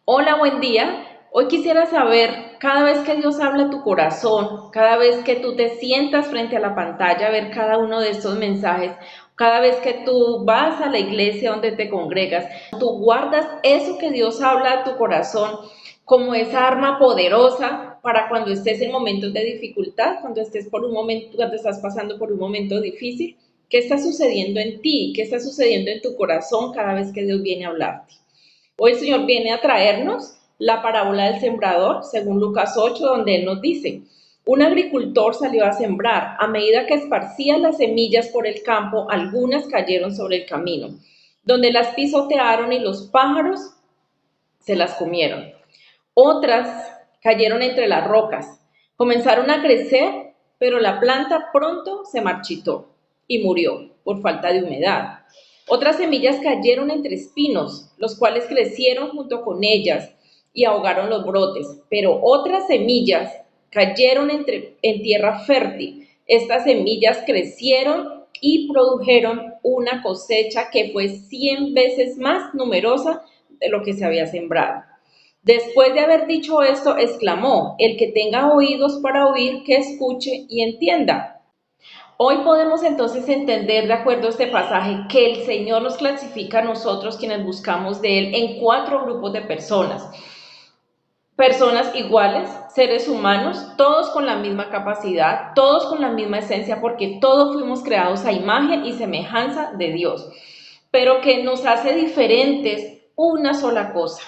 Hola, buen día. Hoy quisiera saber, cada vez que Dios habla a tu corazón, cada vez que tú te sientas frente a la pantalla a ver cada uno de estos mensajes, cada vez que tú vas a la iglesia donde te congregas, tú guardas eso que Dios habla a tu corazón como esa arma poderosa para cuando estés en momentos de dificultad, cuando estés por un momento, cuando estás pasando por un momento difícil. ¿Qué está sucediendo en ti? ¿Qué está sucediendo en tu corazón cada vez que Dios viene a hablarte? Hoy el Señor viene a traernos la parábola del sembrador, según Lucas 8, donde Él nos dice, un agricultor salió a sembrar. A medida que esparcía las semillas por el campo, algunas cayeron sobre el camino, donde las pisotearon y los pájaros se las comieron. Otras cayeron entre las rocas, comenzaron a crecer, pero la planta pronto se marchitó y murió por falta de humedad. Otras semillas cayeron entre espinos, los cuales crecieron junto con ellas y ahogaron los brotes, pero otras semillas cayeron en tierra fértil. Estas semillas crecieron y produjeron una cosecha que fue 100 veces más numerosa de lo que se había sembrado. Después de haber dicho esto, exclamó, el que tenga oídos para oír, que escuche y entienda. Hoy podemos entonces entender, de acuerdo a este pasaje, que el Señor nos clasifica a nosotros, quienes buscamos de Él, en cuatro grupos de personas. Personas iguales, seres humanos, todos con la misma capacidad, todos con la misma esencia, porque todos fuimos creados a imagen y semejanza de Dios, pero que nos hace diferentes una sola cosa,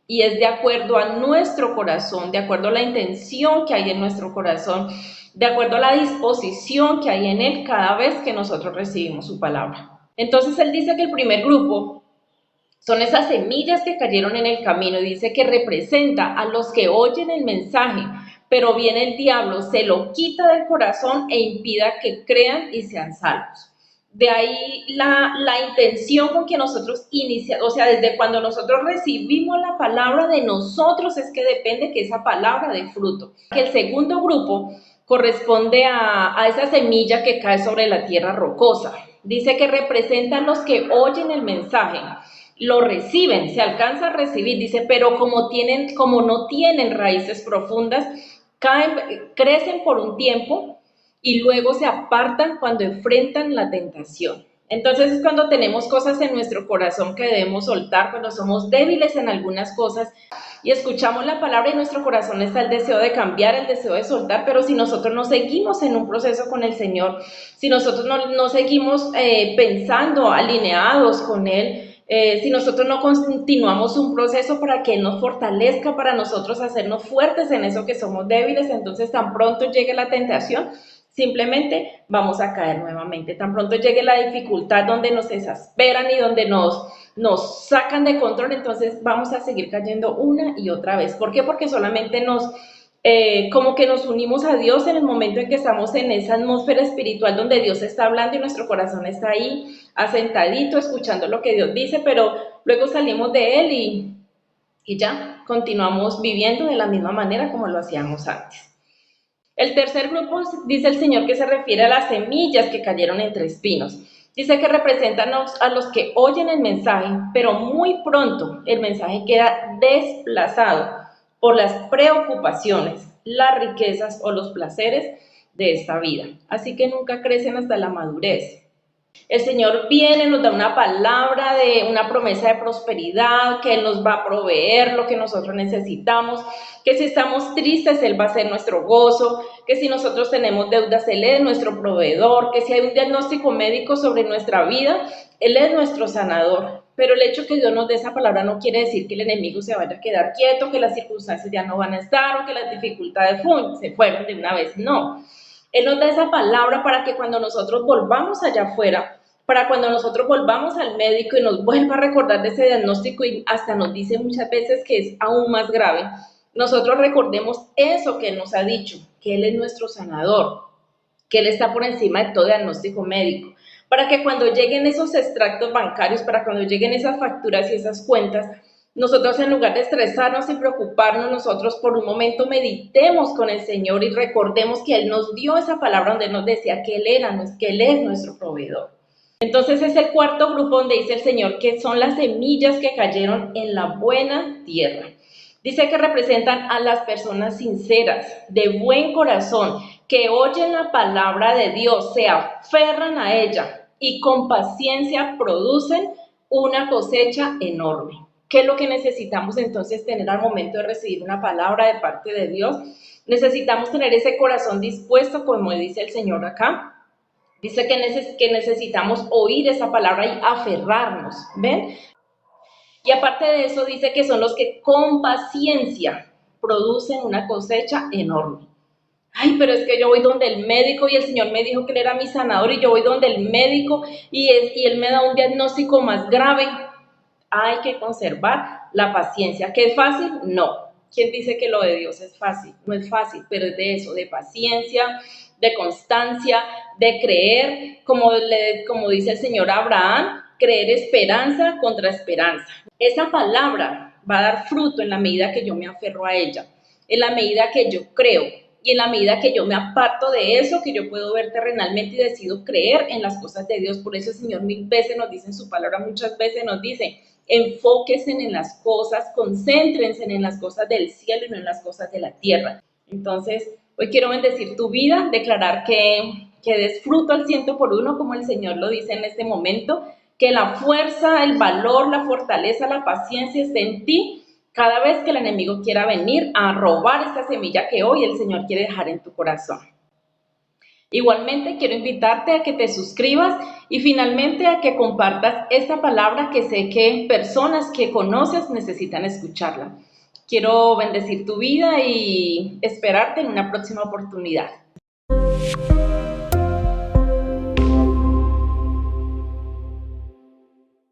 y es de acuerdo a nuestro corazón, de acuerdo a la intención que hay en nuestro corazón, de acuerdo a la disposición que hay en él cada vez que nosotros recibimos su palabra. Entonces él dice que el primer grupo son esas semillas que cayeron en el camino y dice que representa a los que oyen el mensaje, pero viene el diablo, se lo quita del corazón e impida que crean y sean salvos. De ahí la intención con que nosotros iniciamos, o sea, desde cuando nosotros recibimos la palabra de nosotros es que depende que esa palabra dé fruto. Que el segundo grupo corresponde a esa semilla que cae sobre la tierra rocosa. Dice que representan los que oyen el mensaje, lo reciben, se alcanza a recibir, dice, pero como no tienen raíces profundas, crecen por un tiempo y luego se apartan cuando enfrentan la tentación. Entonces es cuando tenemos cosas en nuestro corazón que debemos soltar, cuando somos débiles en algunas cosas y escuchamos la palabra y en nuestro corazón está el deseo de cambiar, el deseo de soltar, pero si nosotros no seguimos en un proceso con el Señor, si nosotros no seguimos pensando, alineados con Él, si nosotros no continuamos un proceso para que Él nos fortalezca, para nosotros hacernos fuertes en eso que somos débiles, entonces tan pronto llegue la tentación, simplemente vamos a caer nuevamente. Tan pronto llegue la dificultad donde nos exasperan y donde nos sacan de control, entonces vamos a seguir cayendo una y otra vez. ¿Por qué? Porque solamente como que nos unimos a Dios en el momento en que estamos en esa atmósfera espiritual donde Dios está hablando y nuestro corazón está ahí asentadito, escuchando lo que Dios dice, pero luego salimos de Él y ya continuamos viviendo de la misma manera como lo hacíamos antes. El tercer grupo dice el Señor que se refiere a las semillas que cayeron entre espinos. Dice que representan a los que oyen el mensaje, pero muy pronto el mensaje queda desplazado por las preocupaciones, las riquezas o los placeres de esta vida. Así que nunca crecen hasta la madurez. El Señor viene, nos da una palabra de una promesa de prosperidad, que Él nos va a proveer lo que nosotros necesitamos, que si estamos tristes, Él va a ser nuestro gozo, que si nosotros tenemos deudas, Él es nuestro proveedor, que si hay un diagnóstico médico sobre nuestra vida, Él es nuestro sanador. Pero el hecho que Dios nos dé esa palabra no quiere decir que el enemigo se vaya a quedar quieto, que las circunstancias ya no van a estar o que las dificultades se fueron de una vez. No. Él nos da esa palabra para que cuando nosotros volvamos allá afuera, para cuando nosotros volvamos al médico y nos vuelva a recordar de ese diagnóstico y hasta nos dice muchas veces que es aún más grave, nosotros recordemos eso que Él nos ha dicho, que Él es nuestro sanador, que Él está por encima de todo diagnóstico médico, para que cuando lleguen esos extractos bancarios, para cuando lleguen esas facturas y esas cuentas, nosotros en lugar de estresarnos y preocuparnos, nosotros por un momento meditemos con el Señor y recordemos que Él nos dio esa palabra donde nos decía que Él es nuestro proveedor. Entonces es el cuarto grupo donde dice el Señor que son las semillas que cayeron en la buena tierra. Dice que representan a las personas sinceras, de buen corazón, que oyen la palabra de Dios, se aferran a ella y con paciencia producen una cosecha enorme. ¿Qué es lo que necesitamos entonces tener al momento de recibir una palabra de parte de Dios? Necesitamos tener ese corazón dispuesto, como dice el Señor acá. Dice que necesitamos oír esa palabra y aferrarnos, ¿ven? Y aparte de eso dice que son los que con paciencia producen una cosecha enorme. Ay, pero es que yo voy donde el médico y el Señor me dijo que Él era mi sanador y yo voy donde el médico y Él me da un diagnóstico más grave. Hay que conservar la paciencia. ¿Qué es fácil? No. ¿Quién dice que lo de Dios es fácil? No es fácil, pero es de eso, de paciencia, de constancia, de creer, como dice el Señor Abraham, creer esperanza contra esperanza. Esa palabra va a dar fruto en la medida que yo me aferro a ella, en la medida que yo creo y en la medida que yo me aparto de eso que yo puedo ver terrenalmente y decido creer en las cosas de Dios. Por eso el Señor mil veces nos dice en su palabra, muchas veces nos dice, enfóquense en las cosas, concéntrense en las cosas del cielo y no en las cosas de la tierra. Entonces, hoy quiero bendecir tu vida, declarar que des fruto al 100 por 1, como el Señor lo dice en este momento, que la fuerza, el valor, la fortaleza, la paciencia esté en ti cada vez que el enemigo quiera venir a robar esta semilla que hoy el Señor quiere dejar en tu corazón. Igualmente quiero invitarte a que te suscribas y finalmente a que compartas esta palabra que sé que personas que conoces necesitan escucharla. Quiero bendecir tu vida y esperarte en una próxima oportunidad.